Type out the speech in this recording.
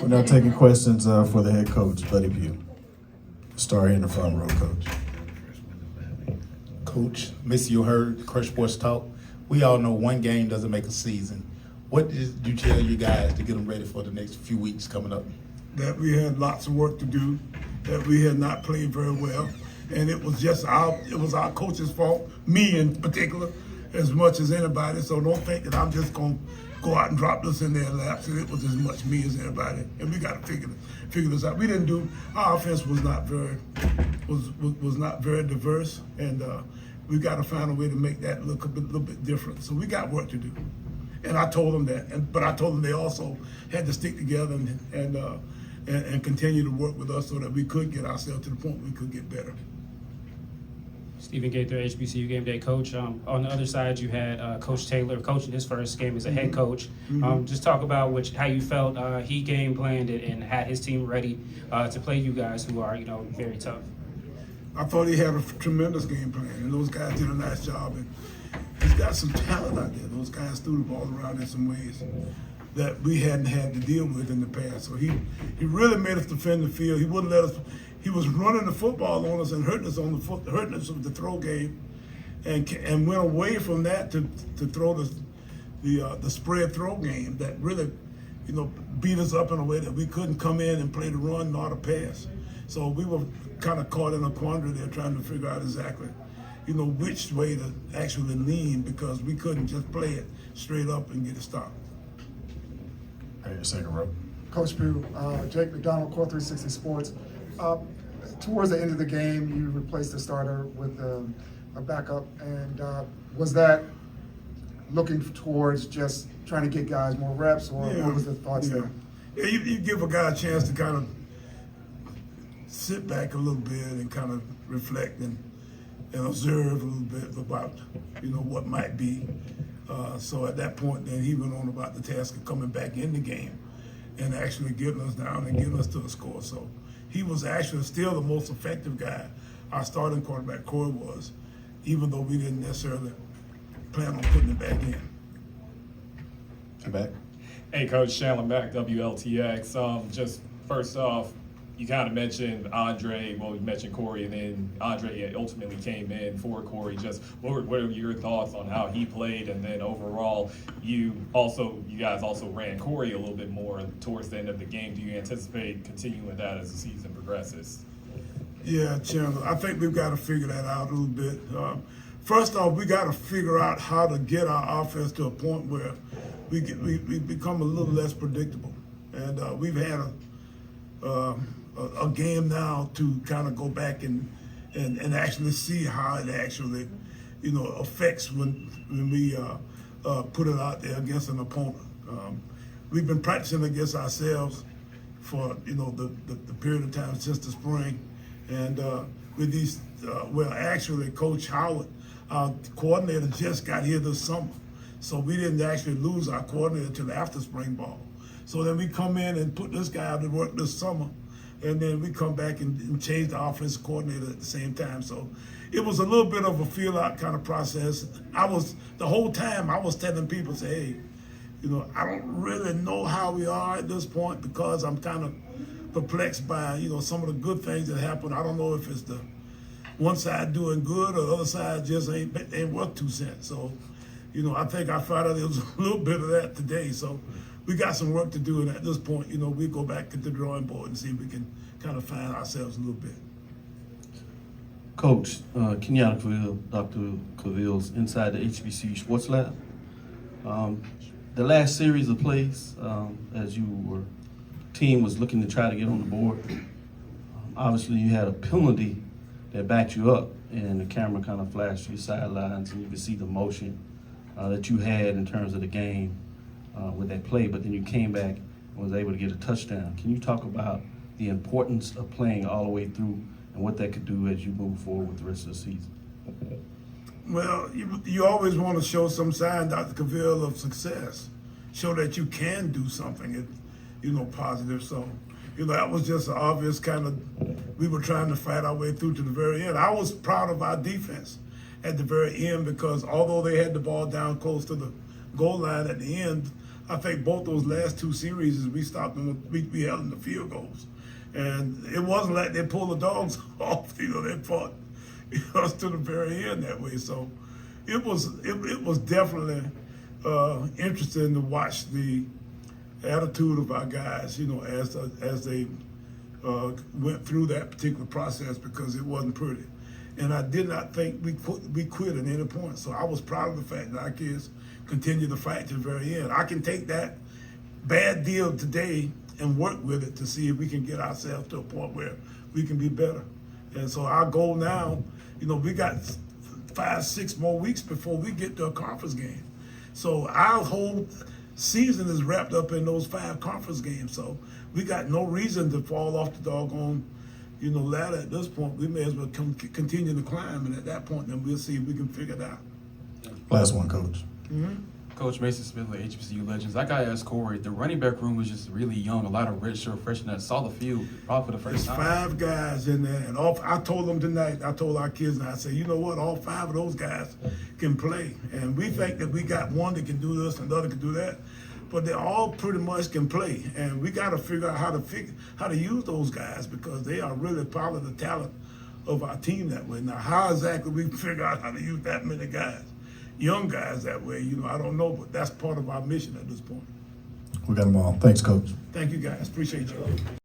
We're now taking questions for the head coach, Buddy Pough. Start here in the front row, Coach. Coach, Miss, you heard Crush Sports Talk. We all know one game doesn't make a season. What did you tell you guys to get them ready for the next few weeks coming up? That we had lots of work to do, that we had not played very well, and it was just our coach's fault, me in particular, as much as anybody. So don't think that I'm just gonna go out and drop this in their laps. And it was as much me as anybody, and we got to figure this out. We didn't do. Our offense was not very diverse, and we got to find a way to make that look a little bit different. So we got work to do, and I told them that. But I told them they also had to stick together and continue to work with us so that we could get ourselves to the point we could get better. Stephen Gaither, HBCU Game Day coach. On the other side, you had Coach Taylor coaching his first game as a head coach. Just talk about how you felt he game planned it and had his team ready to play you guys, who are very tough. I thought he had a tremendous game plan, and those guys did a nice job. And he's got some talent out there. Those guys threw the ball around in some ways that we hadn't had to deal with in the past. So he really made us defend the field. He wouldn't let us. He was running the football on us and hurting us with the throw game, and went away from that to throw the spread throw game that really, beat us up in a way that we couldn't come in and play the run nor the pass. So we were kind of caught in a quandary there, trying to figure out exactly, which way to actually lean, because we couldn't just play it straight up and get it stopped. All right, second row. Coach Pough, Jake McDonald, Core 360 Sports. Towards the end of the game, you replaced the starter with a backup, and was that looking towards just trying to get guys more reps, or what was the thoughts there? Yeah, you give a guy a chance to kind of sit back a little bit and kind of reflect and observe a little bit about, what might be. So at that point, then he went on about the task of coming back in the game and actually getting us down and getting us to the score. So he was actually still the most effective guy, our starting quarterback, Corey, was, even though we didn't necessarily plan on putting it back in. Come back. Hey, Coach, Shanlon Mack, WLTX. Just first off, you kind of mentioned Andre, well, you mentioned Corey, and then Andre ultimately came in for Corey. Just what are your thoughts on how he played? And then overall, you guys also ran Corey a little bit more towards the end of the game. Do you anticipate continuing that as the season progresses? Yeah, Chandler, I think we've got to figure that out a little bit. First off, we got to figure out how to get our offense to a point where we become a little less predictable. And we've had a game now to kind of go back and actually see how it actually, affects when we put it out there against an opponent. We've been practicing against ourselves for the period of time since the spring, and with these, actually Coach Howard, our coordinator, just got here this summer, so we didn't actually lose our coordinator until after spring ball. So then we come in and put this guy out to work this summer, and then we come back and change the offensive coordinator at the same time. So it was a little bit of a feel-out kind of process. The whole time I was telling people, hey, I don't really know how we are at this point, because I'm kind of perplexed by, some of the good things that happen. I don't know if it's the one side doing good or the other side just ain't worth 2 cents. So, I think I found out there was a little bit of that today. So we got some work to do, and at this point, we go back to the drawing board and see if we can kind of find ourselves a little bit. Coach, Kenyatta Claville, Dr. Claville's inside the HBCU Sports Lab. The last series of plays, as team was looking to try to get on the board, obviously you had a penalty that backed you up, and the camera kind of flashed your sidelines, and you could see the motion that you had in terms of the game with that play, but then you came back and was able to get a touchdown. Can you talk about the importance of playing all the way through and what that could do as you move forward with the rest of the season? Well, you always want to show some sign, Dr. Claville, of success. Show that you can do something, positive. So, that was just an obvious kind of, we were trying to fight our way through to the very end. I was proud of our defense at the very end, because although they had the ball down close to the goal line at the end, I think both those last two series we stopped them. We held them to field goals, and it wasn't like they pulled the dogs off. They fought us to the very end that way. So it was definitely interesting to watch the attitude of our guys. As they went through that particular process, because it wasn't pretty. And I did not think we quit at any point. So I was proud of the fact that our kids continued to fight to the very end. I can take that bad deal today and work with it to see if we can get ourselves to a point where we can be better. And so our goal now, we got 5-6 more weeks before we get to a conference game. So our whole season is wrapped up in those 5 conference games. So we got no reason to fall off the doggone ladder at this point. We may as well continue to climb, and at that point, then we'll see if we can figure it out. Last one, Coach. Coach Mason Smith of HBCU Legends. I gotta ask Corey, the running back room was just really young. A lot of redshirt freshmen that saw the field probably for the first There's time. 5 guys in there, and I told them tonight, I told our kids, and I said, you know what, all 5 of those guys can play. And we think that we got one that can do this and the other can do that, but they all pretty much can play. And we got to figure out how to use those guys, because they are really part of the talent of our team that way. Now, how exactly we figure out how to use that many guys, young guys that way, I don't know, but that's part of our mission at this point. We got them all. Thanks, Coach. Thank you guys, appreciate you.